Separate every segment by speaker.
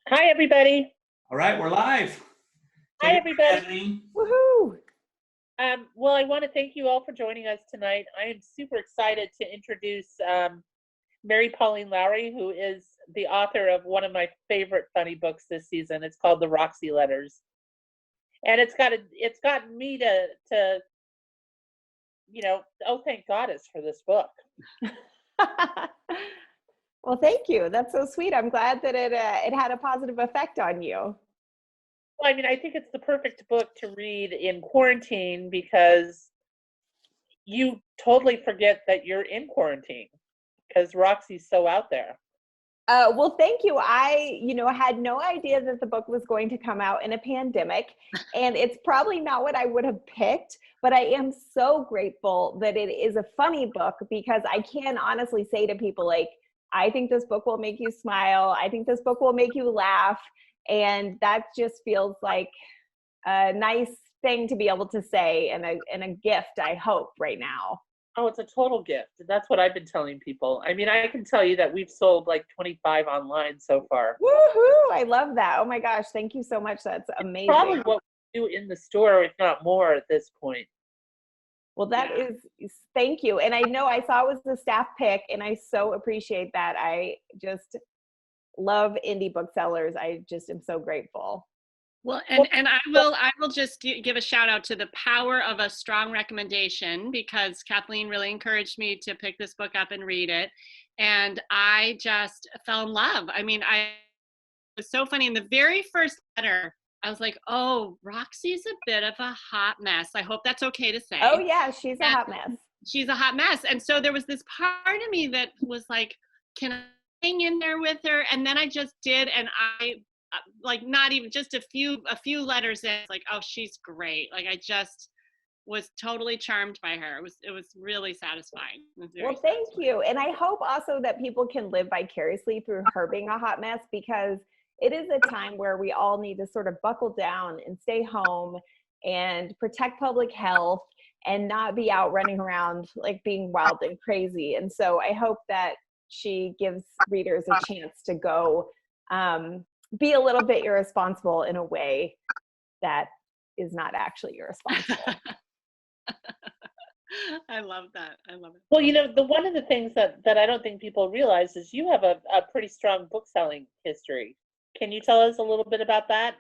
Speaker 1: Hi, everybody.
Speaker 2: All right, we're live.
Speaker 1: Hi,
Speaker 2: Take it away,
Speaker 1: everybody.
Speaker 2: Kathleen.
Speaker 3: Woohoo!
Speaker 1: Well, I want to thank you all for joining us tonight. I am super excited to introduce Mary Pauline Lowry, who is the author of one of my favorite funny books this season. It's called The Roxy Letters, and it's gotten me to oh, thank goddess for this book.
Speaker 3: Well, thank you. That's so sweet. I'm glad that it had a positive effect on you.
Speaker 1: Well, I mean, I think it's the perfect book to read in quarantine because you totally forget that you're in quarantine because Roxy's so out there.
Speaker 3: Well, thank you. I, had no idea that the book was going to come out in a pandemic, and it's probably not what I would have picked, but I am so grateful that it is a funny book because I can honestly say to people, like, I think this book will make you smile. I think this book will make you laugh. And that just feels like a nice thing to be able to say and a gift, I hope, right now.
Speaker 1: Oh, it's a total gift. That's what I've been telling people. I mean, I can tell you that we've sold like 25 online so far.
Speaker 3: Woohoo! I love that. Oh my gosh, thank you so much. That's amazing.
Speaker 1: It's probably what we do in the store, if not more, at this point.
Speaker 3: Well, that is, thank you. And I know I saw it was the staff pick, and I so appreciate that. I just love indie booksellers. I just am so grateful.
Speaker 4: Well, and I will just give a shout out to the power of a strong recommendation, because Kathleen really encouraged me to pick this book up and read it. And I just fell in love. I mean, it was so funny. In the very first letter, I was like, oh, Roxy's a bit of a hot mess. I hope that's okay to say.
Speaker 3: Oh yeah, she's a hot mess.
Speaker 4: She's a hot mess. And so there was this part of me that was like, can I hang in there with her? And then I just did. And I, like, not even just a few letters in, like, oh, she's great. Like, I just was totally charmed by her. It was really satisfying.
Speaker 3: Well, thank you. And I hope also that people can live vicariously through her being a hot mess, because it is a time where we all need to sort of buckle down and stay home and protect public health and not be out running around like being wild and crazy. And so I hope that she gives readers a chance to go be a little bit irresponsible in a way that is not actually irresponsible.
Speaker 4: I love that. I love it.
Speaker 1: Well, one of the things that I don't think people realize is you have a pretty strong book selling history. Can you tell us a little bit about that?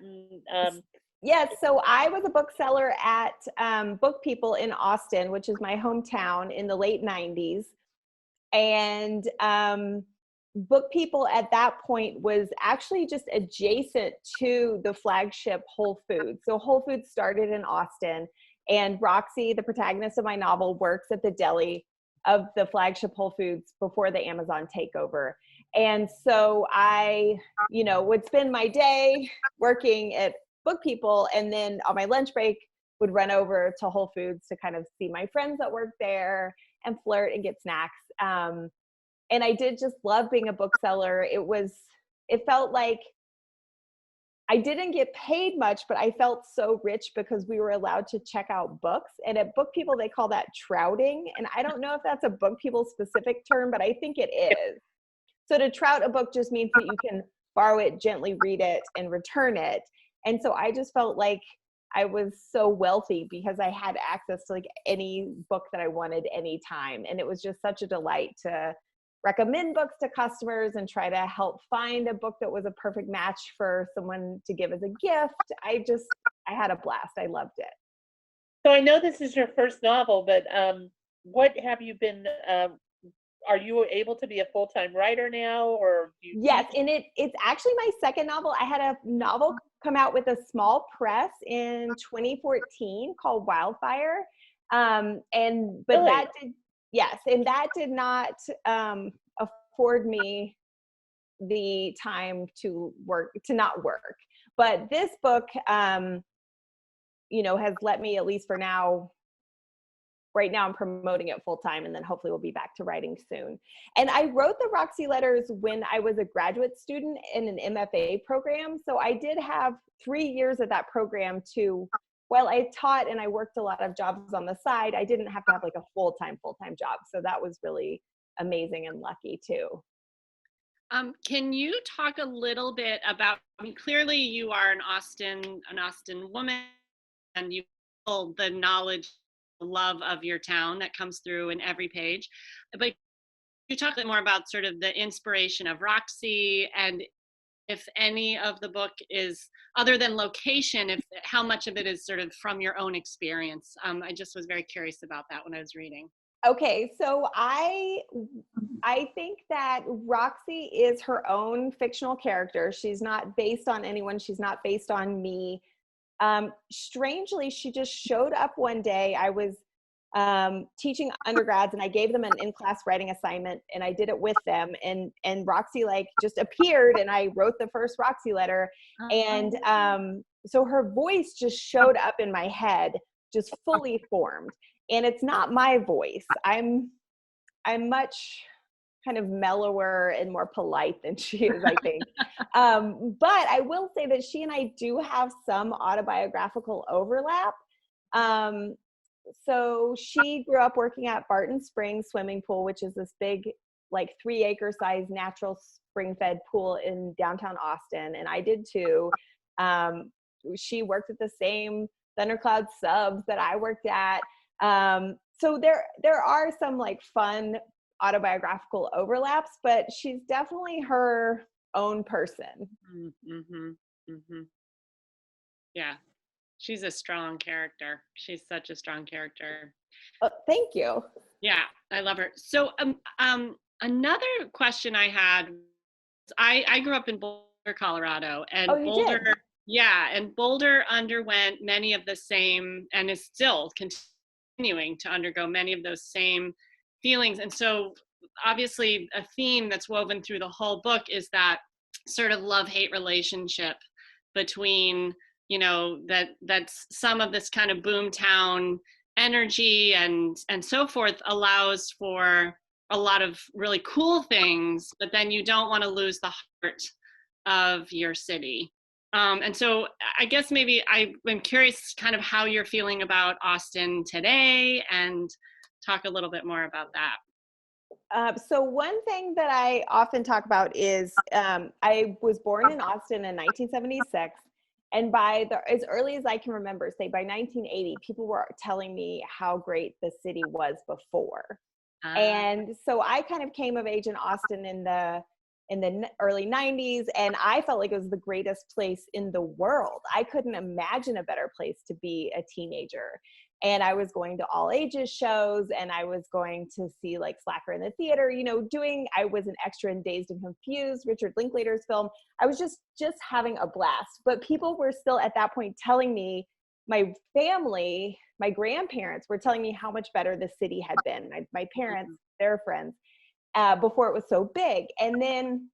Speaker 3: Yes, so I was a bookseller at Book People in Austin, which is my hometown, in the late 90s. And Book People at that point was actually just adjacent to the flagship Whole Foods. So Whole Foods started in Austin, and Roxy, the protagonist of my novel, works at the deli of the flagship Whole Foods before the Amazon takeover. And so I, would spend my day working at Book People, and then on my lunch break would run over to Whole Foods to kind of see my friends that work there and flirt and get snacks. And I did just love being a bookseller. It felt like I didn't get paid much, but I felt so rich because we were allowed to check out books. And at Book People, they call that trouting. And I don't know if that's a Book People specific term, but I think it is. So to trout a book just means that you can borrow it, gently read it, and return it. And so I just felt like I was so wealthy because I had access to like any book that I wanted anytime. And it was just such a delight to recommend books to customers and try to help find a book that was a perfect match for someone to give as a gift. I had a blast. I loved it.
Speaker 1: So I know this is your first novel, but what have you been, are you able to be a full-time writer now, or do you?
Speaker 3: Yes, and it's actually my second novel. I had a novel come out with a small press in 2014 called Wildfire. That did not afford me the time to not work. But this book, has let me, at least for now. Right now I'm promoting it full time, and then hopefully we'll be back to writing soon. And I wrote the Roxy Letters when I was a graduate student in an MFA program. So I did have 3 years of that program too. While I taught and I worked a lot of jobs on the side, I didn't have to have like a full-time job. So that was really amazing and lucky too.
Speaker 4: Can you talk a little bit about, I mean, clearly you are an Austin woman, and you hold the knowledge, love of your town that comes through in every page. But you talk a bit more about sort of the inspiration of Roxy, and if any of the book is, other than location, if how much of it is sort of from your own experience. I just was very curious about that when I was reading.
Speaker 3: Okay, so I think that Roxy is her own fictional character. She's not based on anyone. She's not based on me. Strangely, she just showed up one day. I was teaching undergrads, and I gave them an in-class writing assignment, and I did it with them. And Roxy like just appeared, and I wrote the first Roxy letter. And so her voice just showed up in my head, just fully formed. And it's not my voice. I'm much kind of mellower and more polite than she is, I think. But I will say that she and I do have some autobiographical overlap. So she grew up working at Barton Springs Swimming Pool, which is this big, like 3-acre size natural spring-fed pool in downtown Austin. And I did too. She worked at the same Thundercloud subs that I worked at. So there are some like fun autobiographical overlaps, but she's definitely her own person.
Speaker 4: Yeah, she's a strong character. She's such a strong character.
Speaker 3: Oh, thank you.
Speaker 4: Yeah, I love her. So another question I had, I grew up in Boulder, Colorado, and Boulder,
Speaker 3: did?
Speaker 4: Yeah, and Boulder underwent many of the same, and is still continuing to undergo many of those same feelings. And so obviously a theme that's woven through the whole book is that sort of love-hate relationship between, you know, that's some of this kind of boomtown energy and so forth allows for a lot of really cool things, but then you don't want to lose the heart of your city. And so I guess maybe I'm curious kind of how you're feeling about Austin today, and talk a little bit more about that.
Speaker 3: So one thing that I often talk about is I was born in Austin in 1976. And as early as I can remember, say by 1980, people were telling me how great the city was before. And so I kind of came of age in Austin in the early 90s, and I felt like it was the greatest place in the world. I couldn't imagine a better place to be a teenager. And I was going to all ages shows, and I was going to see like Slacker in the theater, you know, I was an extra in Dazed and Confused, Richard Linklater's film. I was just having a blast. But people were still at that point telling me, my family, my grandparents were telling me how much better the city had been. My parents, their friends, before it was so big. And then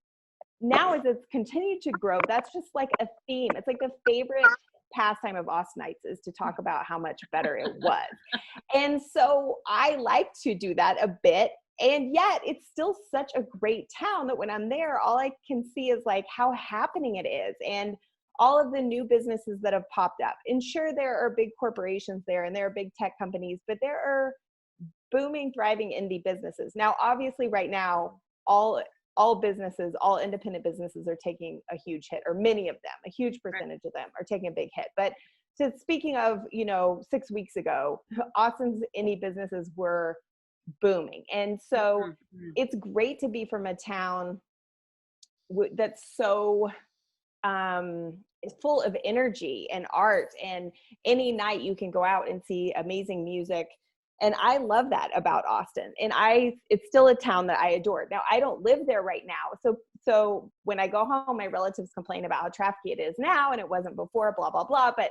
Speaker 3: now as it's continued to grow, that's just like a theme. It's like the favorite pastime of Austinites is to talk about how much better it was. And so I like to do that a bit. And yet it's still such a great town that when I'm there, all I can see is like how happening it is. And all of the new businesses that have popped up. And sure, there are big corporations there, and there are big tech companies, but there are booming, thriving indie businesses. Now, obviously right now, all businesses, all independent businesses are taking a huge hit, or many of them, a huge percentage of them are taking a big hit. But so speaking of, 6 weeks ago, Austin's indie businesses were booming. And so it's great to be from a town that's so full of energy and art, and any night you can go out and see amazing music. And I love that about Austin. And it's still a town that I adore. Now, I don't live there right now. So when I go home, my relatives complain about how trafficy it is now, and it wasn't before, blah, blah, blah. But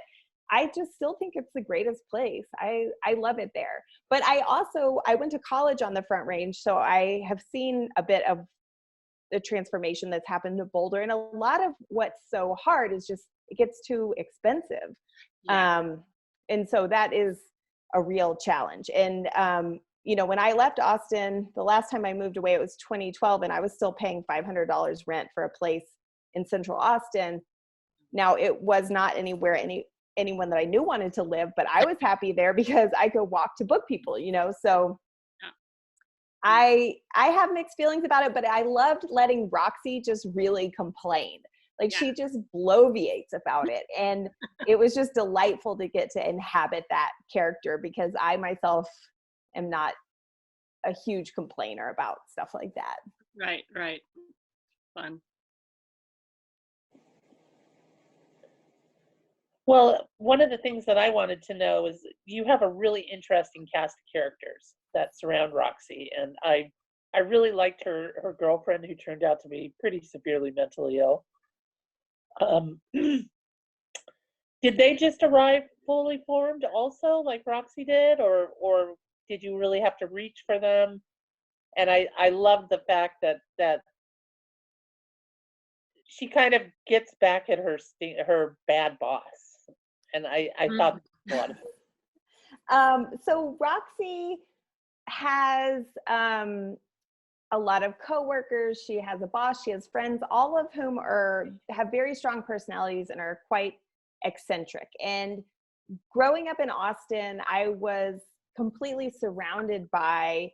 Speaker 3: I just still think it's the greatest place. I love it there. But I went to college on the Front Range, so I have seen a bit of the transformation that's happened to Boulder. And a lot of what's so hard is just, it gets too expensive. Yeah. And so that is a real challenge. And, when I left Austin, the last time I moved away, it was 2012, and I was still paying $500 rent for a place in Central Austin. Now, it was not anywhere anyone that I knew wanted to live, but I was happy there because I could walk to book people, so I have mixed feelings about it, but I loved letting Roxy just really complain. Like
Speaker 4: Yeah.
Speaker 3: she just bloviates about it. And it was just delightful to get to inhabit that character, because I myself am not a huge complainer about stuff like that.
Speaker 4: Right, right. Fun.
Speaker 1: Well, one of the things that I wanted to know is you have a really interesting cast of characters that surround Roxy, and I really liked her girlfriend, who turned out to be pretty severely mentally ill. Did they just arrive fully formed also, like Roxy did, or did you really have to reach for them? And I love the fact that she kind of gets back at her bad boss, and I thought a lot of it.
Speaker 3: So Roxy has a lot of coworkers. She has a boss. She has friends, all of whom have very strong personalities and are quite eccentric. And growing up in Austin, I was completely surrounded by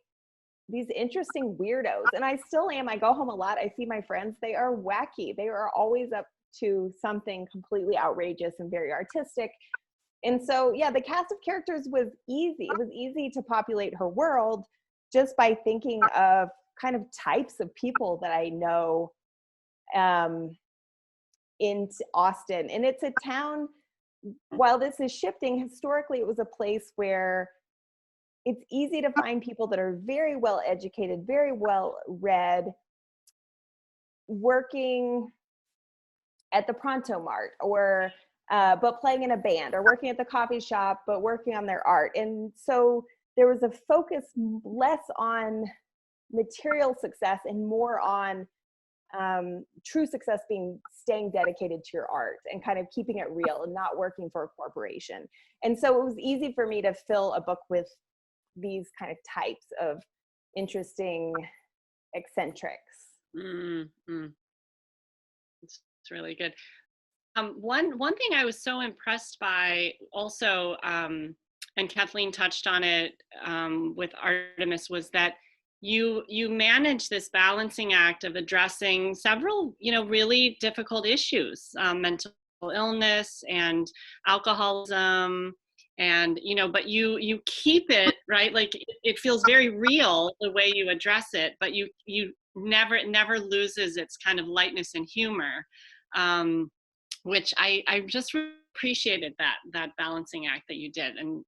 Speaker 3: these interesting weirdos, and I still am. I go home a lot. I see my friends. They are wacky. They are always up to something completely outrageous and very artistic. And so, yeah, the cast of characters was easy. It was easy to populate her world just by thinking of kind of types of people that I know in Austin. And it's a town, while this is shifting, historically it was a place where it's easy to find people that are very well educated, very well read, working at the Pronto Mart, or but playing in a band, or working at the coffee shop but working on their art. And so there was a focus less on material success and more on true success being staying dedicated to your art and kind of keeping it real and not working for a corporation. And so it was easy for me to fill a book with these kind of types of interesting eccentrics.
Speaker 4: It's really good. One thing I was so impressed by also, and Kathleen touched on it with Artemis, was that you manage this balancing act of addressing several, really difficult issues, mental illness and alcoholism, and but you keep it right, like it feels very real the way you address it, but you it never loses its kind of lightness and humor, which I just appreciated that balancing act that you did. And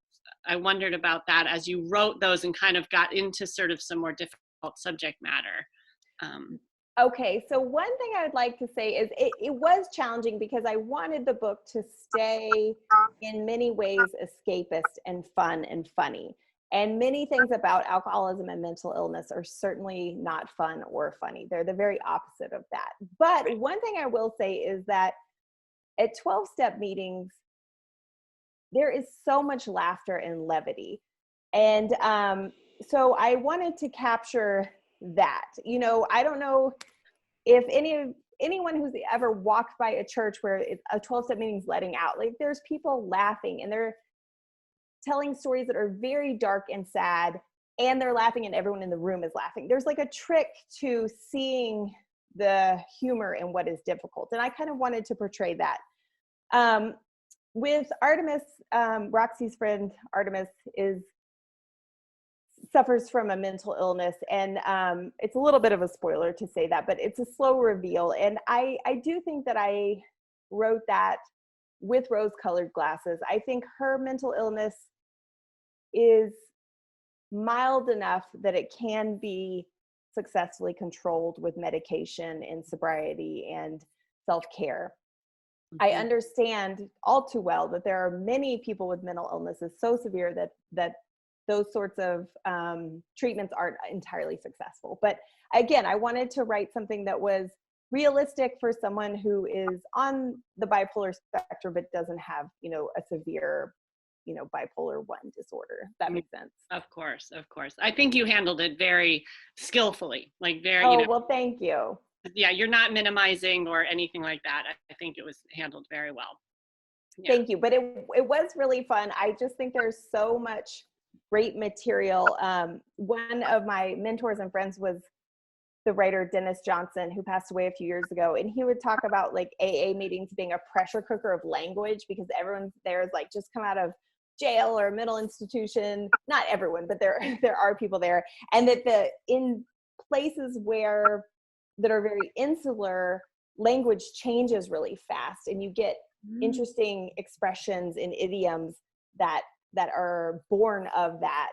Speaker 4: I wondered about that as you wrote those and kind of got into sort of some more difficult subject matter.
Speaker 3: Okay, so one thing I would like to say is it was challenging because I wanted the book to stay in many ways escapist and fun and funny. And many things about alcoholism and mental illness are certainly not fun or funny. They're the very opposite of that. But one thing I will say is that at 12-step meetings, there is so much laughter and levity. And so I wanted to capture that. I don't know if anyone who's ever walked by a church where a 12-step meeting is letting out, like there's people laughing and they're telling stories that are very dark and sad, and they're laughing and everyone in the room is laughing. There's like a trick to seeing the humor in what is difficult. And I kind of wanted to portray that. With Artemis, Roxy's friend Artemis suffers from a mental illness, and it's a little bit of a spoiler to say that, but it's a slow reveal. And I do think that I wrote that with rose-colored glasses. I think her mental illness is mild enough that it can be successfully controlled with medication and sobriety and self-care. I understand all too well that there are many people with mental illnesses so severe that those sorts of treatments aren't entirely successful. But again, I wanted to write something that was realistic for someone who is on the bipolar spectrum but doesn't have, a severe, bipolar 1 disorder. If that makes sense.
Speaker 4: Of course. I think you handled it very skillfully, like very.
Speaker 3: Well, thank you.
Speaker 4: Yeah, you're not minimizing or anything like that. I think it was handled very well. Yeah.
Speaker 3: Thank you. But it was really fun. I just think there's so much great material. One of my mentors and friends was the writer Dennis Johnson, who passed away a few years ago. And he would talk about like AA meetings being a pressure cooker of language, because everyone there is like just come out of jail or a mental institution. Not everyone, but there are people there. And that in places that are very insular, language changes really fast, and you get interesting expressions and idioms that are born of that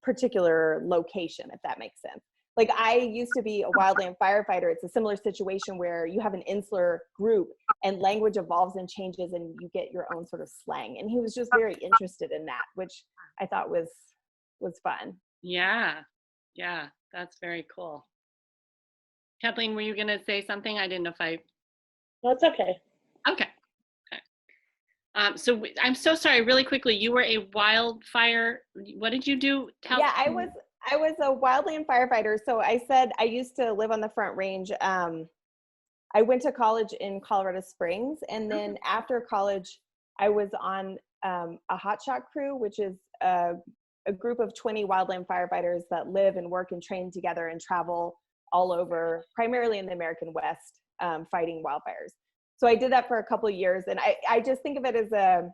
Speaker 3: particular location, if that makes sense. Like, I used to be a wildland firefighter. It's a similar situation where you have an insular group and language evolves and changes and you get your own sort of slang. And he was just very interested in that, which I thought was fun.
Speaker 4: Yeah, that's very cool. Kathleen, were you going to say something? I didn't know if I...
Speaker 1: No, it's okay.
Speaker 4: Okay. So I'm so sorry, really quickly, you were a wildfire, what did you do?
Speaker 3: I was a wildland firefighter. So I said I used to live on the Front Range. I went to college in Colorado Springs, and then after college, I was on a hotshot crew, which is a group of 20 wildland firefighters that live and work and train together and travel all over, primarily in the American West, fighting wildfires. So I did that for a couple of years, and I just think of it as a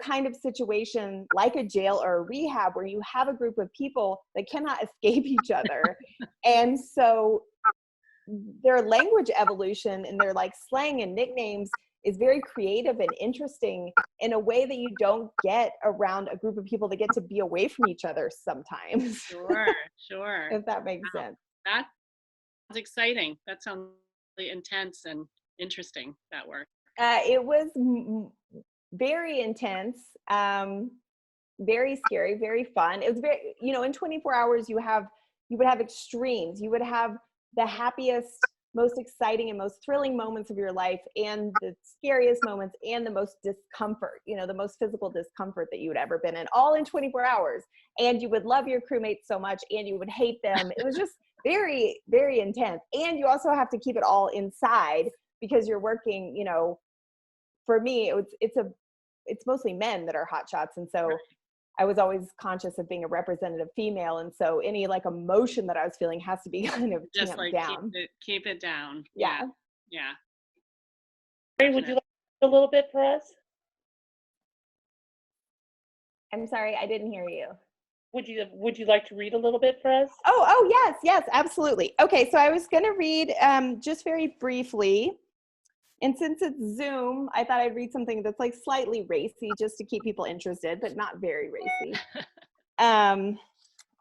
Speaker 3: kind of situation like a jail or a rehab, where you have a group of people that cannot escape each other. And so their language evolution and their like slang and nicknames is very creative and interesting in a way that you don't get around a group of people that get to be away from each other sometimes.
Speaker 4: Sure.
Speaker 3: If that makes sense.
Speaker 4: That's exciting. That sounds really intense and interesting, that work.
Speaker 3: It was very intense, very scary, very fun. It was very, in 24 hours, you would have extremes. You would have the happiest, most exciting and most thrilling moments of your life, and the scariest moments, and the most discomfort, the most physical discomfort that you would ever been in, all in 24 hours. And you would love your crewmates so much, and you would hate them. It was just very, very intense. And you also have to keep it all inside, because you're working, for me, it's mostly men that are hotshots. And so I was always conscious of being a representative female. And so any like emotion that I was feeling has to be kind of
Speaker 4: just
Speaker 3: tamped
Speaker 4: like
Speaker 3: down.
Speaker 4: Keep it down.
Speaker 3: Yeah.
Speaker 1: Mary, would you like to read a little bit for us?
Speaker 3: I'm sorry, I didn't hear you.
Speaker 1: Would you like to read a little bit for us?
Speaker 3: Oh, yes, absolutely. Okay, so I was going to read just very briefly. And since it's Zoom, I thought I'd read something that's like slightly racy, just to keep people interested, but not very racy. Oh,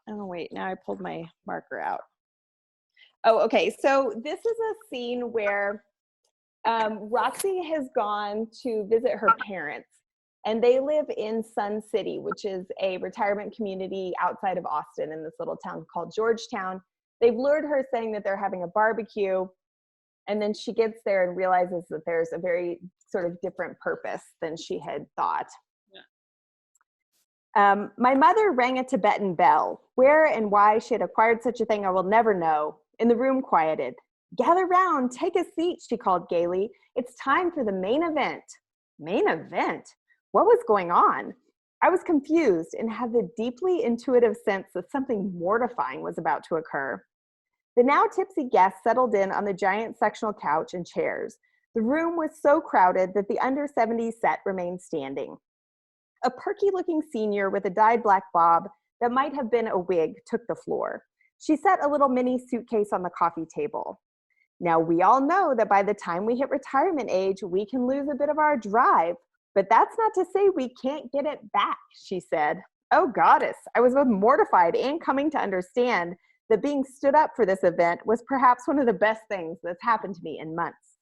Speaker 3: wait, now I pulled my marker out. Oh, okay, so this is a scene where Roxy has gone to visit her parents, and they live in Sun City, which is a retirement community outside of Austin in this little town called Georgetown. They've lured her saying that they're having a barbecue. And then she gets there and realizes that there's a very sort of different purpose than she had thought. Yeah. My mother rang a Tibetan bell. Where and why she had acquired such a thing, I will never know. And the room quieted. Gather round, take a seat, she called gaily. It's time for the main event. Main event? What was going on? I was confused and had the deeply intuitive sense that something mortifying was about to occur. The now tipsy guests settled in on the giant sectional couch and chairs. The room was so crowded that the under 70s set remained standing. A perky-looking senior with a dyed black bob that might have been a wig took the floor. She set a little mini suitcase on the coffee table. Now, we all know that by the time we hit retirement age, we can lose a bit of our drive, but that's not to say we can't get it back, she said. Oh, goddess, I was both mortified and coming to understand that being stood up for this event was perhaps one of the best things that's happened to me in months.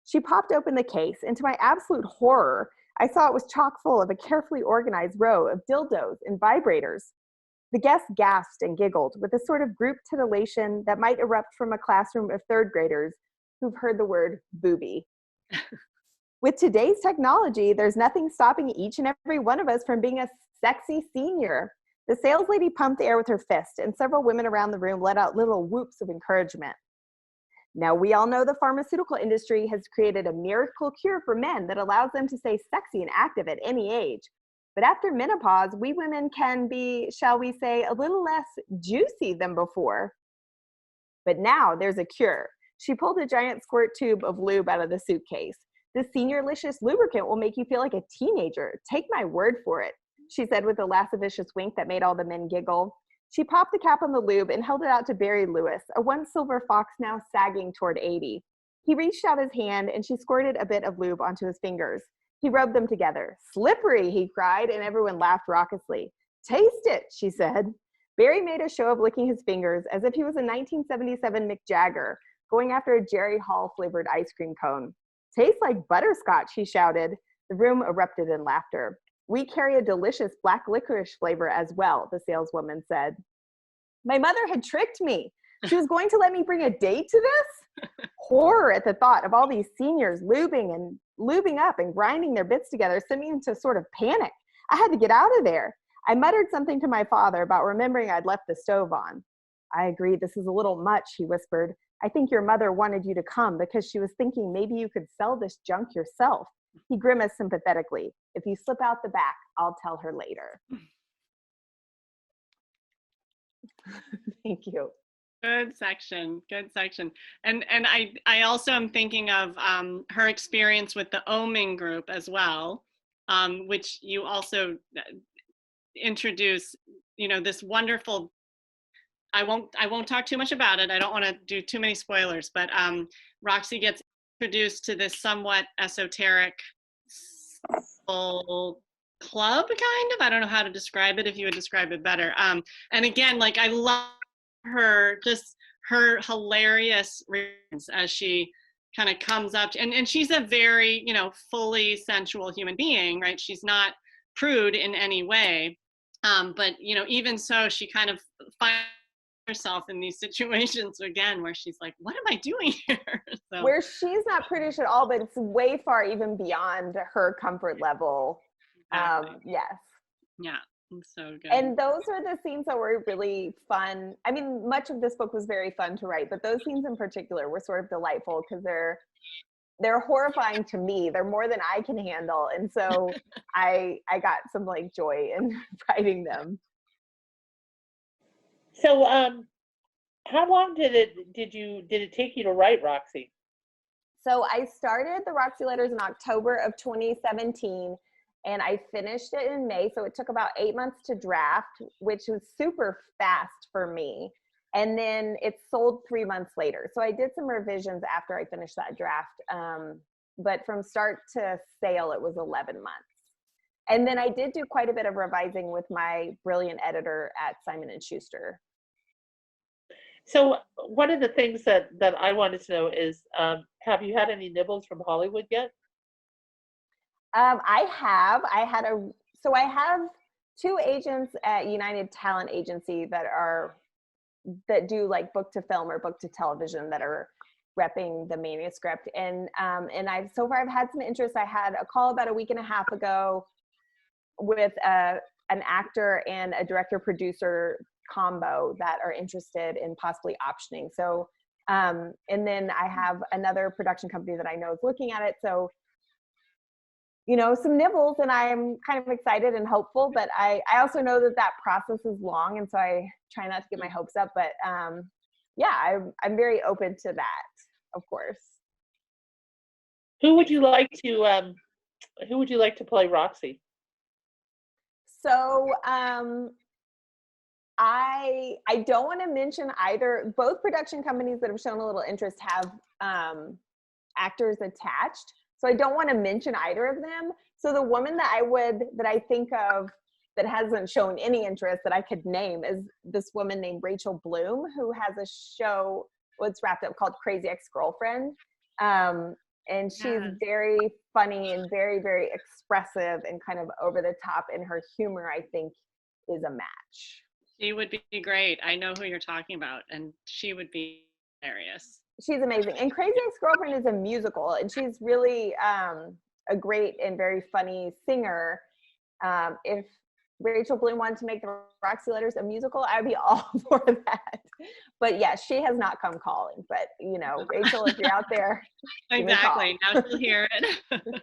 Speaker 3: She popped open the case, and to my absolute horror, I saw it was chock full of a carefully organized row of dildos and vibrators. The guests gasped and giggled with a sort of group titillation that might erupt from a classroom of third graders who've heard the word booby. With today's technology, there's nothing stopping each and every one of us from being a sexy senior. The sales lady pumped the air with her fist, and several women around the room let out little whoops of encouragement. Now, we all know the pharmaceutical industry has created a miracle cure for men that allows them to stay sexy and active at any age. But after menopause, we women can be, shall we say, a little less juicy than before. But now there's a cure. She pulled a giant squirt tube of lube out of the suitcase. This senior-licious lubricant will make you feel like a teenager. Take my word for it, she said with a lascivious wink that made all the men giggle. She popped the cap on the lube and held it out to Barry Lewis, a once silver fox now sagging toward 80. He reached out his hand and she squirted a bit of lube onto his fingers. He rubbed them together. Slippery, he cried, and everyone laughed raucously. Taste it, she said. Barry made a show of licking his fingers as if he was a 1977 Mick Jagger going after a Jerry Hall flavored ice cream cone. Tastes like butterscotch, he shouted. The room erupted in laughter. We carry a delicious black licorice flavor as well, the saleswoman said. My mother had tricked me. She was going to let me bring a date to this? Horror at the thought of all these seniors lubing up and grinding their bits together sent me into sort of panic. I had to get out of there. I muttered something to my father about remembering I'd left the stove on. I agreed, this is a little much, he whispered. I think your mother wanted you to come because she was thinking maybe you could sell this junk yourself. He grimaced sympathetically. If you slip out the back, I'll tell her later. Thank you.
Speaker 4: Good section. And I also am thinking of her experience with the OONA group as well, which you also introduce, this wonderful, I won't talk too much about it. I don't want to do too many spoilers, but Roxy gets introduced to this somewhat esoteric club, kind of. I don't know how to describe it, if you would describe it better. And again, like, I love her hilarious reasons as she kind of comes up and she's a very fully sensual human being, right? She's not prude in any way, but even so, she kind of finds herself in these situations again where she's like, what am I doing here? So,
Speaker 3: where she's not prudish at all, but it's way far even beyond her comfort level.
Speaker 4: exactly.
Speaker 3: Yes.
Speaker 4: Yeah. So good.
Speaker 3: And those are the scenes that were really fun. I mean, much of this book was very fun to write, but those scenes in particular were sort of delightful because they're horrifying to me. They're more than I can handle. And so I got some like joy in writing them.
Speaker 1: So how long did it take you to write, Roxy?
Speaker 3: So I started the Roxy Letters in October of 2017. And I finished it in May, so it took about 8 months to draft, which was super fast for me. And then it sold 3 months later. So I did some revisions after I finished that draft. But from start to sale, it was 11 months. And then I did do quite a bit of revising with my brilliant editor at Simon & Schuster.
Speaker 1: So one of the things that I wanted to know is, have you had any nibbles from Hollywood yet?
Speaker 3: I have 2 agents at United Talent Agency that do like book to film or book to television that are repping the manuscript. And I've had some interest. I had a call about a week and a half ago with an actor and a director producer combo that are interested in possibly optioning. So, and then I have another production company that I know is looking at it. So, some nibbles, and I'm kind of excited and hopeful, but I also know that process is long, and so I try not to get my hopes up, but yeah, I'm very open to that, of course.
Speaker 1: Who would you like to play Roxy?
Speaker 3: So I don't want to mention either. Both production companies that have shown a little interest have actors attached. So I don't want to mention either of them. So the woman that I think of that hasn't shown any interest that I could name is this woman named Rachel Bloom, who has a show, it's wrapped up, called Crazy Ex-Girlfriend. And she's very funny and very, very expressive and kind of over the top, and her humor, I think, is a match.
Speaker 4: She would be great. I know who you're talking about, and she would be hilarious.
Speaker 3: She's amazing. And Crazy Ex-Girlfriend is a musical, and she's really a great and very funny singer. If Rachel Bloom wanted to make the Roxy Letters a musical, I would be all for that. But yeah, she has not come calling. But Rachel, if you're out there,
Speaker 4: exactly. Now she'll hear it.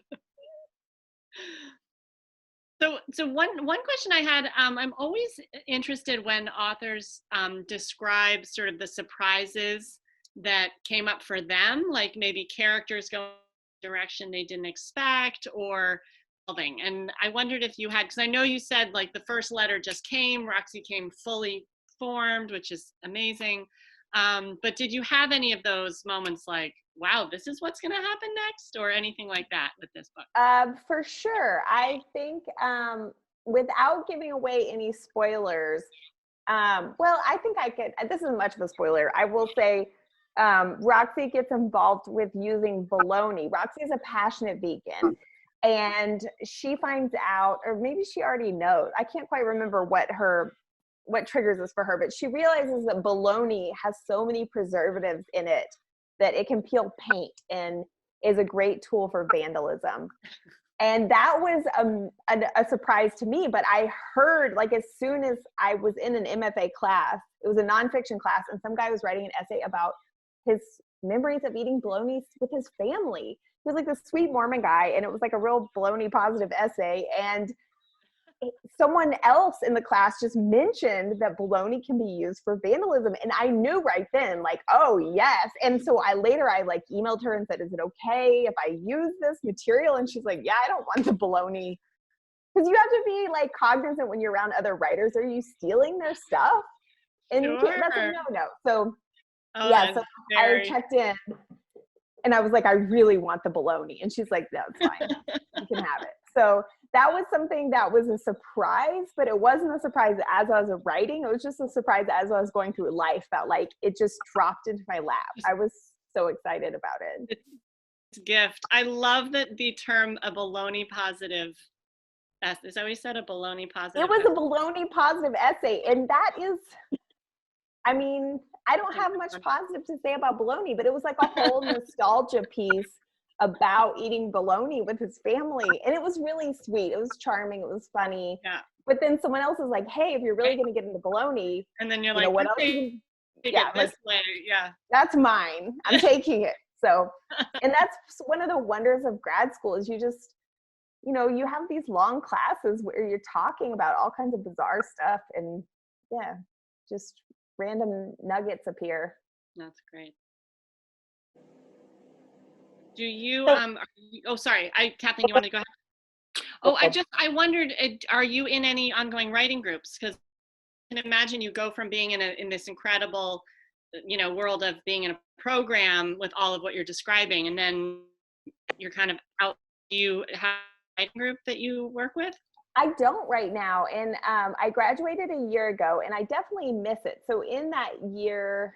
Speaker 4: So one question I had, I'm always interested when authors describe sort of the surprises that came up for them, like maybe characters going a direction they didn't expect or something. And I wondered if you had, because I know you said like the first letter just came, Roxy came fully formed, which is amazing. But did you have any of those moments like, wow, this is what's going to happen next, or anything like that with this book?
Speaker 3: For sure. I think without giving away any spoilers, well, I think I could, this isn't much of a spoiler. I will say Roxy gets involved with using bologna. Roxy is a passionate vegan, and she finds out, or maybe she already knows, I can't quite remember what triggers this for her, but she realizes that bologna has so many preservatives in it that it can peel paint and is a great tool for vandalism. And that was a surprise to me, but I heard, like, as soon as I was in an MFA class, it was a nonfiction class, and some guy was writing an essay about his memories of eating bologna with his family. He was like this sweet Mormon guy, and it was like a real bologna positive essay. And someone else in the class just mentioned that bologna can be used for vandalism. And I knew right then, like, oh yes. And so I like emailed her and said, is it okay if I use this material? And she's like, yeah, I don't want the bologna. Because you have to be like cognizant when you're around other writers. Are you stealing their stuff? And you can't, that's a no. So yeah, so I checked in and I was like, I really want the bologna. And she's like, no, it's fine. You can have it. So that was something that was a surprise, but it wasn't a surprise as I was writing. It was just a surprise as I was going through life, that like it just dropped into my lap. I was so excited about it.
Speaker 4: It's a gift. I love that the term a bologna positive. Is that what you said? A bologna positive?
Speaker 3: It was a bologna positive essay. And that is, I mean, I don't have much positive to say about bologna, but it was like a whole nostalgia piece about eating bologna with his family. And it was really sweet. It was charming. It was funny.
Speaker 4: Yeah.
Speaker 3: But then someone else is like, hey, if you're really going to get into bologna,
Speaker 4: and then you're
Speaker 3: you
Speaker 4: like,
Speaker 3: know, what else?
Speaker 4: Yeah, this way. Yeah.
Speaker 3: That's mine. I'm taking it. So, and that's one of the wonders of grad school is you just, you know, you have these long classes where you're talking about all kinds of bizarre stuff, and yeah, just random nuggets appear.
Speaker 4: That's great. Do you, sorry, Kathleen, you want to go ahead? Oh, I wondered, are you in any ongoing writing groups? Because I can imagine you go from being in this incredible, you know, world of being in a program with all of what you're describing, and then you're kind of out. Do you have a writing group that you work with?
Speaker 3: I don't right now. And I graduated a year ago, and I definitely miss it. So in that year,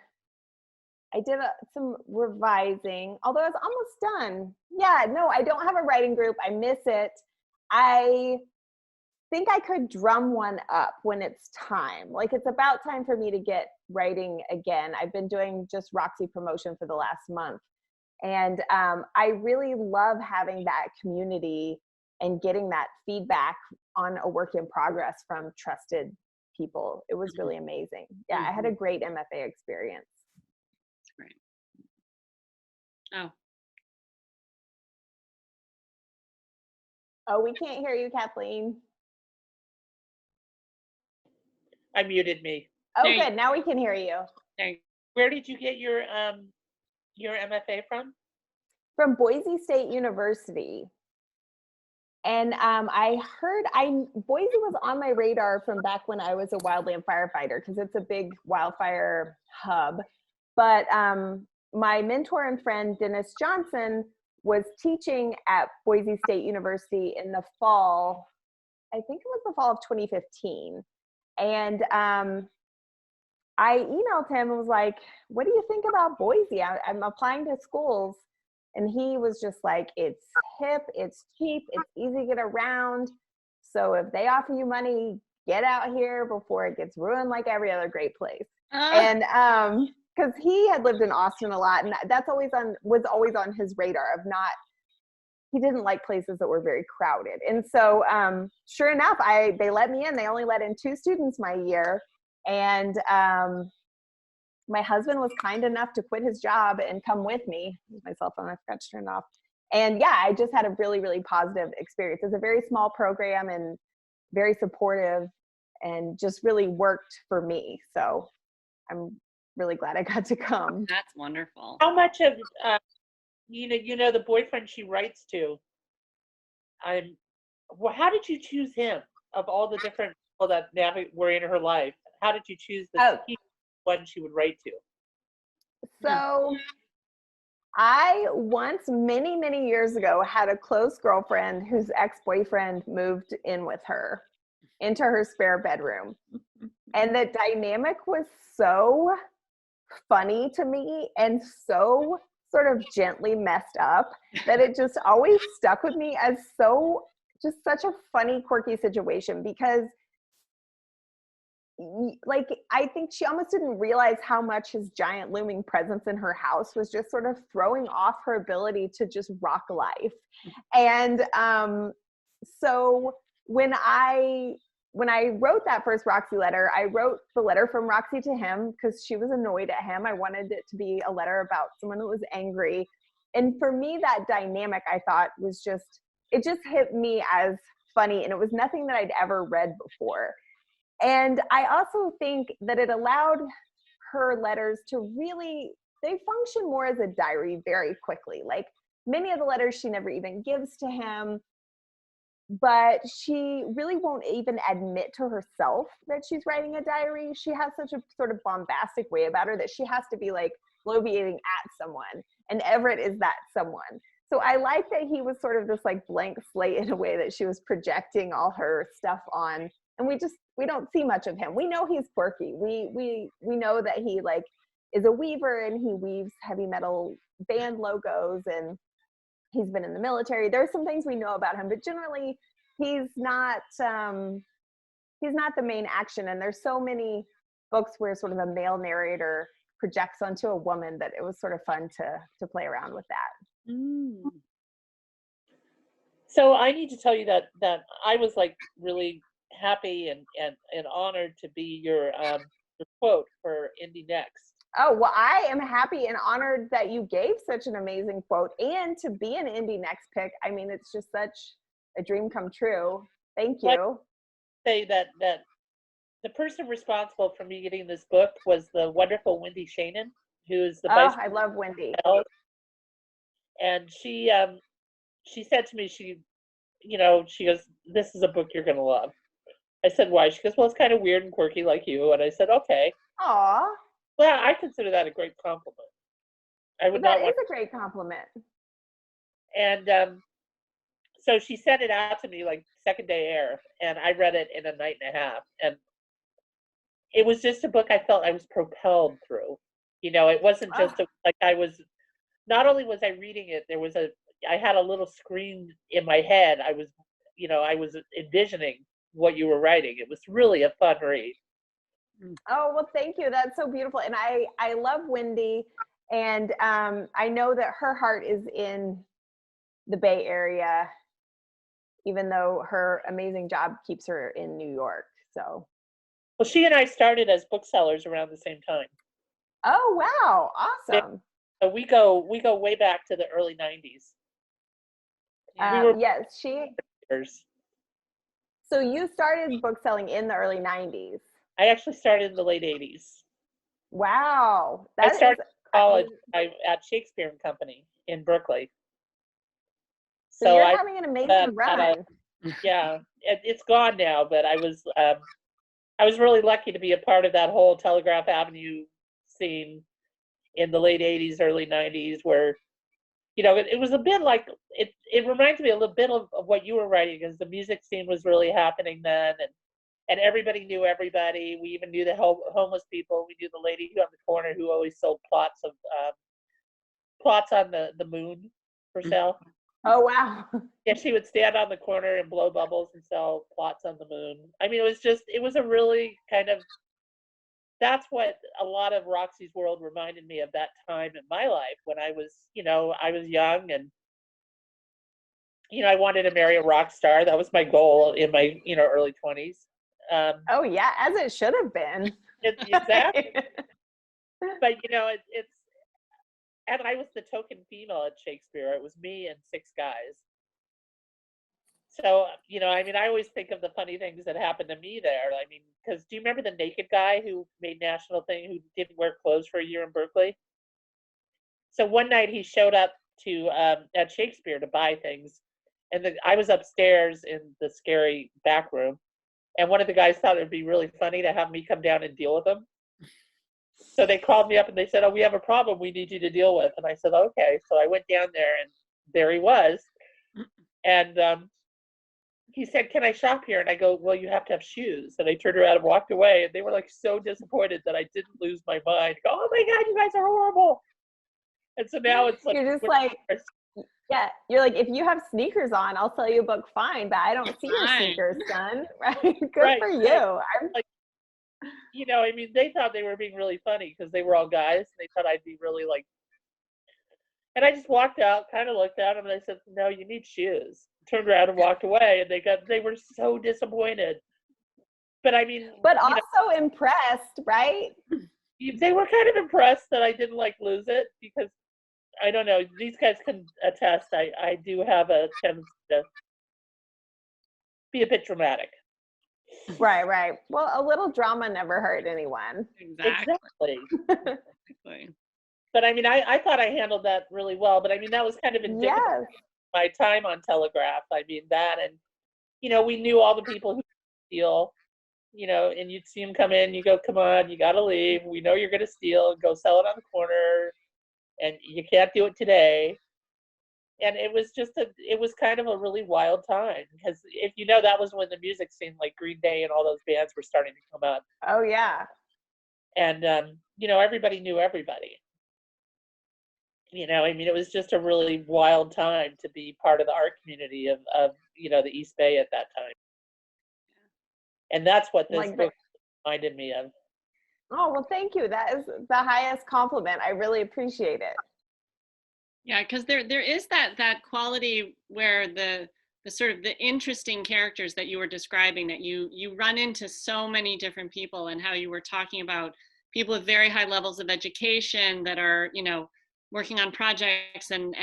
Speaker 3: I did some revising, although I was almost done. Yeah, no, I don't have a writing group. I miss it. I think I could drum one up when it's time. Like, it's about time for me to get writing again. I've been doing just Roxy promotion for the last month. And I really love having that community and getting that feedback on a work in progress from trusted people. It was really amazing. Yeah, I had a great MFA experience.
Speaker 4: Great. Oh.
Speaker 3: Oh, we can't hear you, Kathleen.
Speaker 1: I muted me.
Speaker 3: Oh, good. Now we can hear you.
Speaker 1: Where did you get your MFA from?
Speaker 3: From Boise State University. And I heard Boise was on my radar from back when I was a wildland firefighter, because it's a big wildfire hub. But my mentor and friend, Dennis Johnson, was teaching at Boise State University in the fall, I think it was the fall of 2015. And I emailed him and was like, what do you think about Boise? I'm applying to schools. And he was just like, it's hip, it's cheap, it's easy to get around. So if they offer you money, get out here before it gets ruined like every other great place. And because he had lived in Austin a lot, and that's was always on his radar of he didn't like places that were very crowded. And so sure enough, they let me in. They only let in 2 students my year. And my husband was kind enough to quit his job and come with me. My cell phone, I forgot to turn it off. And yeah, I just had a really, really positive experience. It's a very small program, and very supportive and just really worked for me. So I'm really glad I got to come.
Speaker 4: That's wonderful.
Speaker 1: How much of the boyfriend she writes to? Well, how did you choose him of all the different people that now were in her life? How did you choose the one she would write to?
Speaker 3: So I once, many, many years ago, had a close girlfriend whose ex-boyfriend moved in with her into her spare bedroom. And the dynamic was so funny to me and so sort of gently messed up that it just always stuck with me as just such a funny, quirky situation, because like, I think she almost didn't realize how much his giant looming presence in her house was just sort of throwing off her ability to just rock life. And so when I wrote that first Roxy letter, I wrote the letter from Roxy to him because she was annoyed at him. I wanted it to be a letter about someone who was angry. And for me, that dynamic, I thought, was it just hit me as funny, and it was nothing that I'd ever read before. And I also think that it allowed her letters to they function more as a diary very quickly. Like, many of the letters she never even gives to him, but she really won't even admit to herself that she's writing a diary. She has such a sort of bombastic way about her that she has to be like bloviating at someone, and Everett is that someone. So I like that he was sort of this like blank slate in a way that she was projecting all her stuff on. And we don't see much of him. We know he's quirky. We know that he like is a weaver, and he weaves heavy metal band logos, and he's been in the military. There's some things we know about him, but generally he's not the main action. And there's so many books where sort of a male narrator projects onto a woman that it was sort of fun to play around with that.
Speaker 1: Mm. So I need to tell you that I was like really happy and honored to be your quote for IndieNext.
Speaker 3: Oh, well, I am happy and honored that you gave such an amazing quote, and to be an IndieNext pick. I mean, it's just such a dream come true. Thank you.
Speaker 1: Say that the person responsible for me getting this book was the wonderful Wendy Shannon, who's the vice.
Speaker 3: I love Wendy.
Speaker 1: And she said to me, she goes, "This is a book you're going to love." I said, "Why?" She goes, "Well, it's kind of weird and quirky like you." And I said, "Okay."
Speaker 3: Aw.
Speaker 1: Well, I consider that a great compliment.
Speaker 3: That is a great compliment.
Speaker 1: And so she sent it out to me like second day air, and I read it in a night and a half. And it was just a book I felt I was propelled through. It wasn't just not only was I reading it, I had a little screen in my head. I was envisioning what you were writing. It was really a fun read.
Speaker 3: Oh, well, thank you. That's so beautiful. And I love Wendy, and I know that her heart is in the Bay Area, even though her amazing job keeps her in New York. So,
Speaker 1: well, she and I started as booksellers around the same time.
Speaker 3: Oh, wow. Awesome.
Speaker 1: So we go way back to the early 90s.
Speaker 3: Yes,
Speaker 1: years.
Speaker 3: So you started bookselling in the early 90s.
Speaker 1: I actually started in the late 80s.
Speaker 3: Wow.
Speaker 1: I started college at Shakespeare and Company in Berkeley.
Speaker 3: So you're having an amazing run.
Speaker 1: Yeah, it's gone now, but I was really lucky to be a part of that whole Telegraph Avenue scene in the late 80s, early 90s, where it was a bit like it reminds me a little bit of what you were writing, because the music scene was really happening then, and everybody knew everybody. We even knew the homeless people. We knew the lady on the corner who always sold plots on the moon for sale.
Speaker 3: Oh, wow.
Speaker 1: Yeah, she would stand on the corner and blow bubbles and sell plots on the moon. I mean, it was a really kind of, that's what a lot of Roxy's World reminded me of, that time in my life when I was young, and I wanted to marry a rock star. That was my goal in my early 20s.
Speaker 3: Oh yeah, as it should have been.
Speaker 1: Exactly. But it's, and I was the token female at Shakespeare. It was me and 6 guys. So, you know, I mean, I always think of the funny things that happened to me there. I mean, because do you remember the naked guy who made national thing, who didn't wear clothes for a year in Berkeley? So one night he showed up to at Shakespeare to buy things, and I was upstairs in the scary back room, and one of the guys thought it would be really funny to have me come down and deal with him. So they called me up and they said, "Oh, we have a problem we need you to deal with." And I said, "Okay." So I went down there, and there he was, and he said, "Can I shop here?" And I go, "Well, you have to have shoes." And I turned around and walked away, and they were like so disappointed that I didn't lose my mind. Go, "Oh my God, you guys are horrible." And so now it's like,
Speaker 3: you're just like, yeah, you're like, if you have sneakers on, I'll sell you a book, fine, but I don't see your sneakers, son. Right? Good for you. I'm
Speaker 1: like, you know, I mean, they thought they were being really funny because they were all guys. And they thought I'd be really like, and I just walked out, kind of looked at them, and I said, "No, you need shoes." Turned around and walked away, and they were so disappointed. But I mean,
Speaker 3: but also impressed, right?
Speaker 1: They were kind of impressed that I didn't like lose it, because I don't know, these guys can attest. I do have a tendency to be a bit dramatic.
Speaker 3: Right. Well, a little drama never hurt anyone.
Speaker 1: Exactly. But I mean, I thought I handled that really well. But I mean, that was kind of indicative of my time on Telegraph. I mean, that, and you know, we knew all the people who steal. You know, and you'd see them come in. You go, "Come on, you got to leave. We know you're going to steal, and go sell it on the corner. And you can't do it today." And it was kind of a really wild time, because if you know, that was when the music scene, like Green Day and all those bands, were starting to come up.
Speaker 3: Oh yeah.
Speaker 1: And you know, everybody knew everybody. You know, I mean, it was just a really wild time to be part of the art community of you know, the East Bay at that time. And that's what this book reminded me of.
Speaker 3: Oh, well, thank you. That is the highest compliment. I really appreciate it.
Speaker 4: Yeah, because there is that quality where the sort of the interesting characters that you were describing, that you run into so many different people, and how you were talking about people with very high levels of education that are, you know, working on projects, and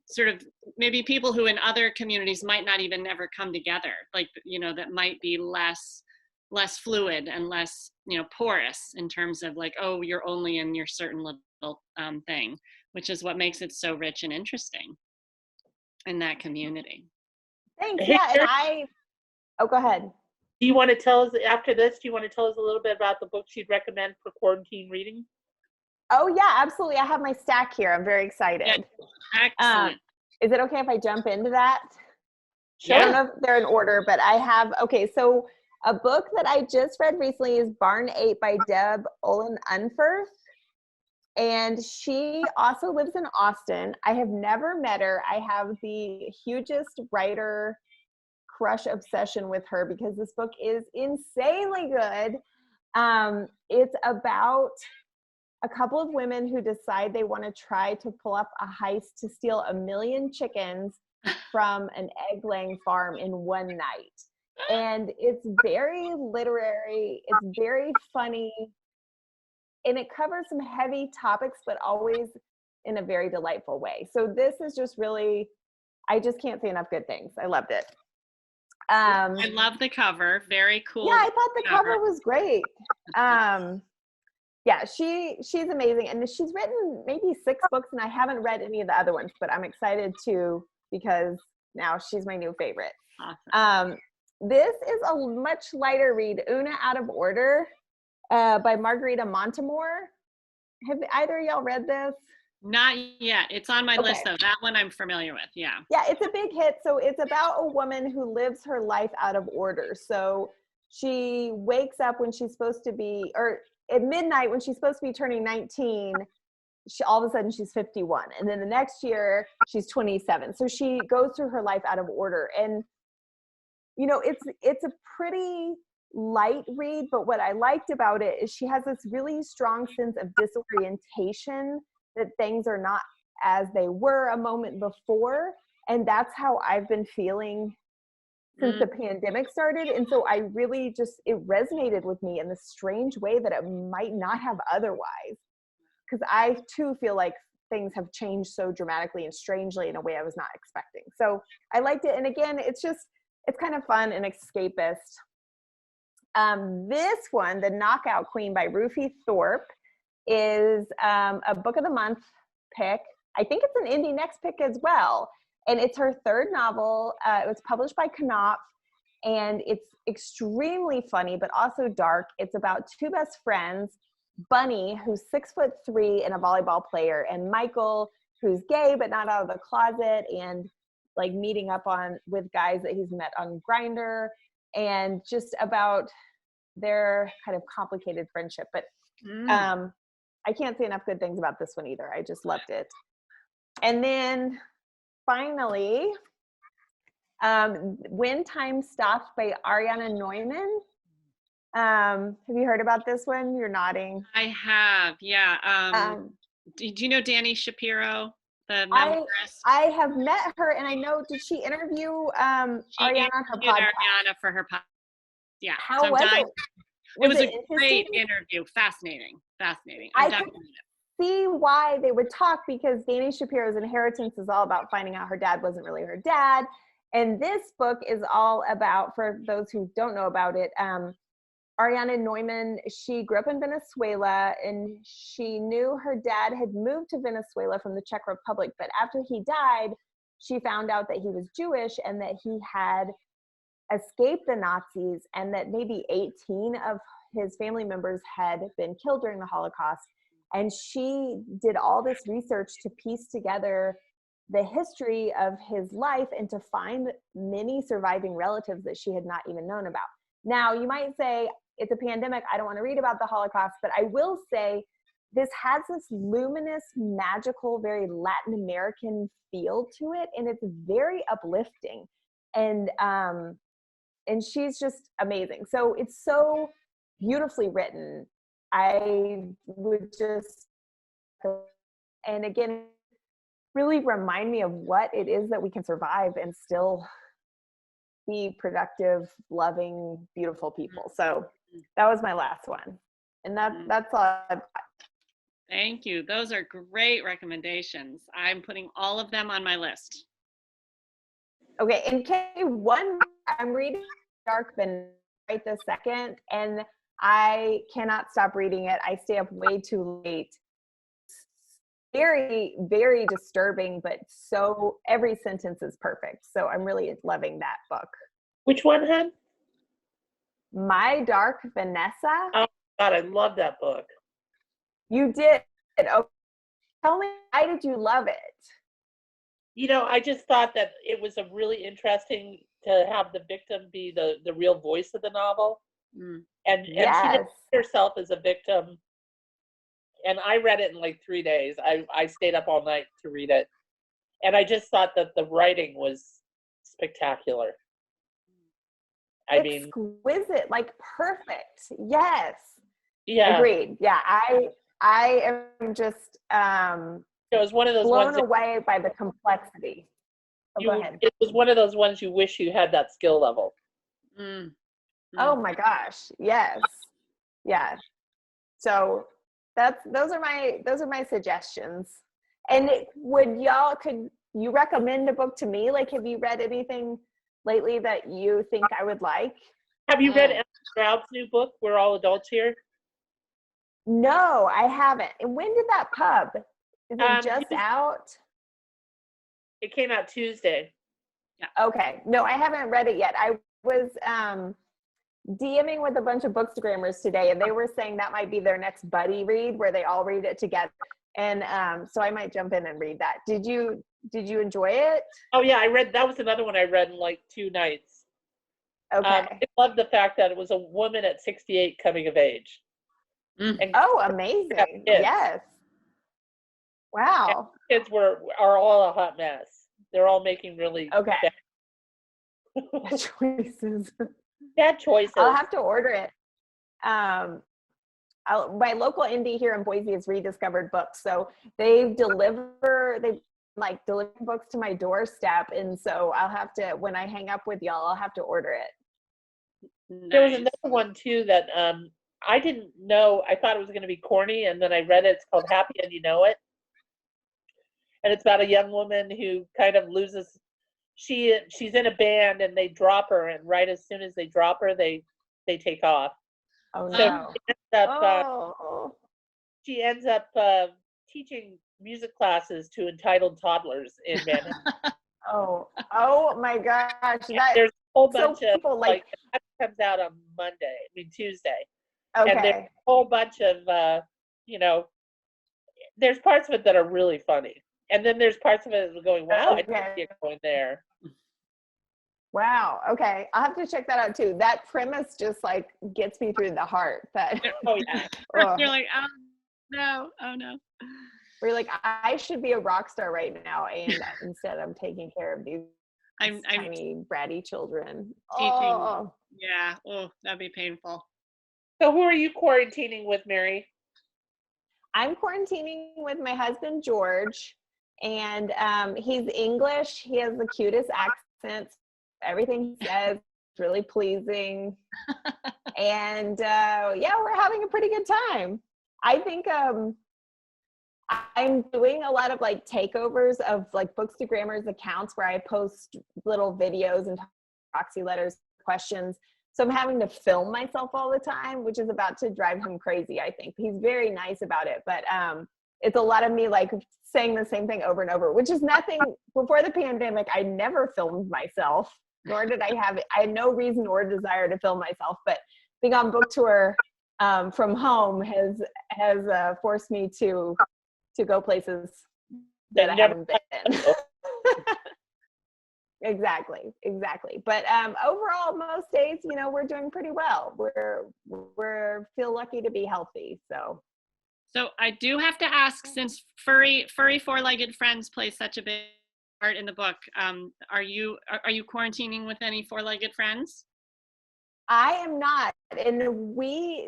Speaker 4: sort of maybe people who in other communities might not even ever come together, like, you know, that might be less fluid and less, you know, porous in terms of like, oh, you're only in your certain little thing, which is what makes it so rich and interesting in that community.
Speaker 3: Thanks. Yeah, and go ahead.
Speaker 1: Do you want to tell us, after this, do you want to tell us a little bit about the books you'd recommend for quarantine reading?
Speaker 3: Oh yeah, absolutely. I have my stack here. I'm very excited.
Speaker 4: Yeah. Excellent.
Speaker 3: Is it okay if I jump into that?
Speaker 1: Sure.
Speaker 3: I don't know if they're in order, but I have, okay, so a book that I just read recently is Barn 8 by Deb Olin Unferth. And she also lives in Austin. I have never met her. I have the hugest writer crush obsession with her because this book is insanely good. It's about a couple of women who decide they want to try to pull up a heist to steal 1 million chickens from an egg-laying farm in one night. And it's very literary, it's very funny, and it covers some heavy topics, but always in a very delightful way. So this is just really, I just can't say enough good things. I loved it.
Speaker 4: I love the cover. Very cool.
Speaker 3: Yeah, I thought the cover was great. Yeah, she's amazing. And she's written maybe 6 books, and I haven't read any of the other ones, but I'm excited too, because now she's my new favorite.
Speaker 4: Awesome.
Speaker 3: This is a much lighter read, OONA Out of Order by Margarita Montimore. Have either of y'all read this?
Speaker 4: Not yet. It's on my list though. That one I'm familiar with. Yeah.
Speaker 3: Yeah, it's a big hit. So it's about a woman who lives her life out of order. So she wakes up when she's supposed to be, or at midnight when she's supposed to be turning 19, all of a sudden she's 51. And then the next year she's 27. So she goes through her life out of order. And, you know, it's a pretty light read, but what I liked about it is she has this really strong sense of disorientation, that things are not as they were a moment before. And that's how I've been feeling since the pandemic started. And so I really it resonated with me in the strange way that it might not have otherwise. Because I too feel like things have changed so dramatically and strangely in a way I was not expecting. So I liked it. And again, it's kind of fun and escapist. This one, The Knockout Queen by Ruthie Thorpe, is a book of the month pick. I think it's an IndieNext pick as well. And it's her third novel. It was published by Knopf, and it's extremely funny, but also dark. It's about two best friends, Bunny, who's 6'3" and a volleyball player, and Michael, who's gay but not out of the closet, and like meeting up with guys that he's met on Grindr, and just about their kind of complicated friendship. But I can't say enough good things about this one either. I just loved it. And then finally, When Time Stops by Ariana Neumann. Have you heard about this one? You're nodding.
Speaker 4: I have, yeah. Do you know Dani Shapiro, the memoirist?
Speaker 3: I have met her, and I know, did she interview Ariana on her podcast?
Speaker 4: Ariana for her podcast. Yeah.
Speaker 3: How was it?
Speaker 4: It was a great interview. Fascinating.
Speaker 3: I could see why they would talk, because Dani Shapiro's Inheritance is all about finding out her dad wasn't really her dad. And this book is all about, for those who don't know about it, Ariana Neumann, she grew up in Venezuela, and she knew her dad had moved to Venezuela from the Czech Republic. But after he died, she found out that he was Jewish and that he had escaped the Nazis, and that maybe 18 of his family members had been killed during the Holocaust. And she did all this research to piece together the history of his life and to find many surviving relatives that she had not even known about. Now, you might say, it's a pandemic, I don't want to read about the Holocaust, but I will say this has this luminous, magical, very Latin American feel to it, and it's very uplifting. And she's just amazing. So it's so beautifully written. I would just, and again, really remind me of what it is that we can survive and still be productive, loving, beautiful people. So that was my last one. And that's all I've got.
Speaker 4: Thank you. Those are great recommendations. I'm putting all of them on my list.
Speaker 3: Okay, and I'm reading Dark Vanessa right this second, and I cannot stop reading it. I stay up way too late. Very, very disturbing, but so every sentence is perfect. So I'm really loving that book.
Speaker 1: Which one, hon?
Speaker 3: My Dark Vanessa.
Speaker 1: Oh God, I love that book.
Speaker 3: You did. Oh, tell me, why did you love it?
Speaker 1: You know, I just thought that it was a really interesting to have the victim be the real voice of the novel. And she didn't see herself as a victim. And I read it in like 3 days. I stayed up all night to read it. And I just thought that the writing was spectacular. I mean,
Speaker 3: exquisite, like perfect. Yes.
Speaker 1: Yeah.
Speaker 3: Agreed. Yeah. I am just
Speaker 1: it was one of those
Speaker 3: blown
Speaker 1: ones
Speaker 3: away by the complexity. Go ahead.
Speaker 1: It was one of those ones you wish you had that skill level.
Speaker 3: Oh my gosh. Yes. Yeah. So those are my suggestions. And could you recommend a book to me? Like, have you read anything lately that you think I would like?
Speaker 1: Have you read Emma Stroud's new book, We're All Adults Here?
Speaker 3: No, I haven't. And when did that pub? Is it just out?
Speaker 1: It came out Tuesday.
Speaker 3: Yeah. Okay. No, I haven't read it yet. I was DMing with a bunch of bookstagrammers today, and they were saying that might be their next buddy read where they all read it together. And so I might jump in and read that. Did you enjoy it? Oh
Speaker 1: yeah, that was another one I read in like 2 nights.
Speaker 3: Okay.
Speaker 1: I love the fact that it was a woman at 68 coming of age. And
Speaker 3: amazing. Yes. Wow.
Speaker 1: Kids are all a hot mess. They're all making really
Speaker 3: bad choices.
Speaker 1: Bad choices.
Speaker 3: I'll have to order it. My local indie here in Boise is Rediscovered Books, so they deliver books to my doorstep, and so I'll have to, when I hang up with y'all, I'll have to order it.
Speaker 1: Nice. There was another one too that I didn't know. I thought it was going to be corny, and then I read it. It's called Happy and You Know It. and it's about a young woman who kind of loses. She's in a band, and they drop her, and right as soon as they drop her, they take off.
Speaker 3: Oh
Speaker 1: So
Speaker 3: no.
Speaker 1: Oh. She ends up teaching music classes to entitled toddlers in Manhattan.
Speaker 3: Oh my gosh.
Speaker 1: There's a whole bunch
Speaker 3: so people
Speaker 1: of like that comes out on Tuesday.
Speaker 3: Okay.
Speaker 1: And there's a whole bunch of you know, there's parts of it that are really funny. And then there's parts of it that are going, wow, I didn't see it going there.
Speaker 3: Wow. Okay. I'll have to check that out too. That premise just like gets me through the heart. That
Speaker 1: oh yeah.
Speaker 4: You're like, oh no, oh no.
Speaker 3: We're like, I should be a rock star right now, and instead I'm taking care of these tiny bratty children.
Speaker 4: Teaching.
Speaker 3: Oh.
Speaker 4: Yeah. Oh, that'd be painful.
Speaker 1: So who are you quarantining with, Mary?
Speaker 3: I'm quarantining with my husband, George, and he's English. He has the cutest accent. Everything he says is really pleasing. And yeah, we're having a pretty good time. I think I'm doing a lot of like takeovers of like Bookstagrammers accounts where I post little videos and Roxy Letters questions. So I'm having to film myself all the time, which is about to drive him crazy, I think. He's very nice about it, but it's a lot of me like saying the same thing over and over, which is nothing. Before the pandemic, I never filmed myself, nor did I had no reason or desire to film myself, but being on book tour from home has forced me to go places that I haven't been. Exactly. But overall, most days, you know, we're doing pretty well. We're feel lucky to be healthy. So
Speaker 4: I do have to ask, since furry four-legged friends play such a big part in the book, are you quarantining with any four-legged friends?
Speaker 3: I am not, and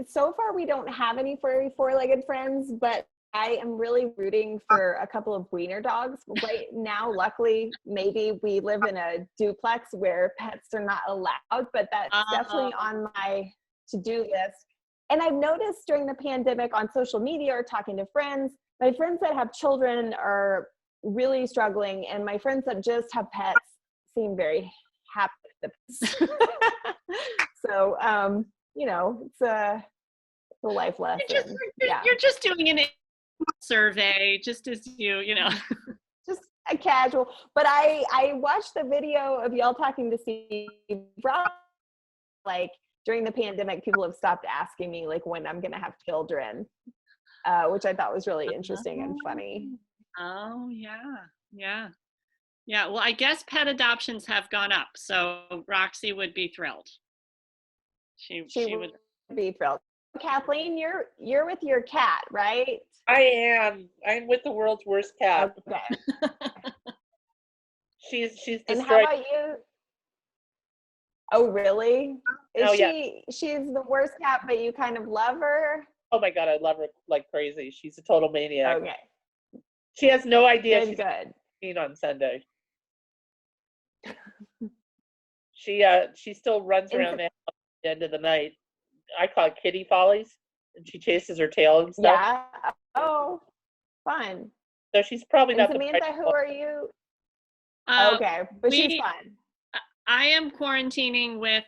Speaker 3: so far we don't have any furry four-legged friends, but I am really rooting for a couple of wiener dogs right now. Luckily, maybe we live in a duplex where pets are not allowed, but that's definitely on my to-do list. And I've noticed during the pandemic on social media or talking to friends, my friends that have children are really struggling, and my friends that just have pets seem very happy with the pets. So, you know, it's a life lesson.
Speaker 4: You're just doing an survey, just as you know.
Speaker 3: Just a casual. But I watched the video of y'all talking to Steve Ross. Like during the pandemic, people have stopped asking me like when I'm gonna have children, which I thought was really interesting and funny.
Speaker 4: Oh yeah. Well, I guess pet adoptions have gone up, so Roxy would be thrilled. She would
Speaker 3: be thrilled. Kathleen, you're with your cat, right?
Speaker 1: I am. I'm with the world's worst cat.
Speaker 3: Okay.
Speaker 1: She's destroyed.
Speaker 3: And how about you? Oh, really?
Speaker 1: Yeah.
Speaker 3: She's the worst cat, but you kind of love her?
Speaker 1: Oh my God, I love her like crazy. She's a total maniac.
Speaker 3: Okay.
Speaker 1: She has no idea she's
Speaker 3: good.
Speaker 1: eating on Sunday. She still runs around the house at the end of the night. I call it kitty follies, and she chases her tail and stuff.
Speaker 3: Yeah. Oh, fun.
Speaker 1: So she's probably not.
Speaker 3: Samantha, who are you? Okay, but she's fun.
Speaker 4: I am quarantining with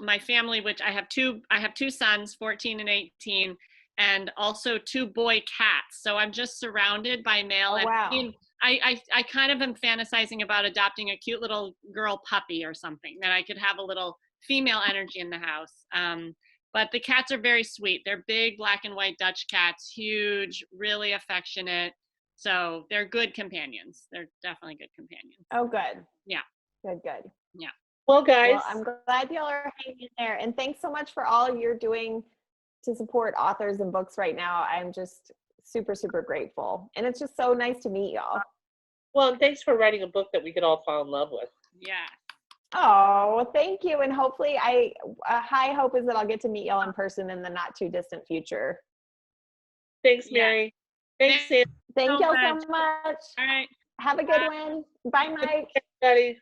Speaker 4: my family, which I have two sons, 14 and 18, and also two boy cats. So I'm just surrounded by male.
Speaker 3: Oh, wow.
Speaker 4: I kind of am fantasizing about adopting a cute little girl puppy or something, that I could have a little female energy in the house. But the cats are very sweet. They're big black and white Dutch cats, huge, really affectionate. So they're good companions. They're definitely good companions.
Speaker 3: Oh, good.
Speaker 4: Yeah.
Speaker 3: Good.
Speaker 4: Yeah.
Speaker 1: Well, guys.
Speaker 3: Well, I'm glad y'all are hanging there. And thanks so much for all you're doing to support authors and books right now. I'm just super, super grateful. And it's just so nice to meet y'all.
Speaker 1: Well, and thanks for writing a book that we could all fall in love with.
Speaker 4: Yeah.
Speaker 3: Oh, thank you. And hopefully a high hope is that I'll get to meet y'all in person in the not too distant future.
Speaker 1: Thanks, Mary.
Speaker 4: Yeah.
Speaker 1: Thanks, Sam.
Speaker 3: Thank y'all so much.
Speaker 4: All right.
Speaker 3: Have a good one. Bye, Mike.
Speaker 1: Bye, everybody.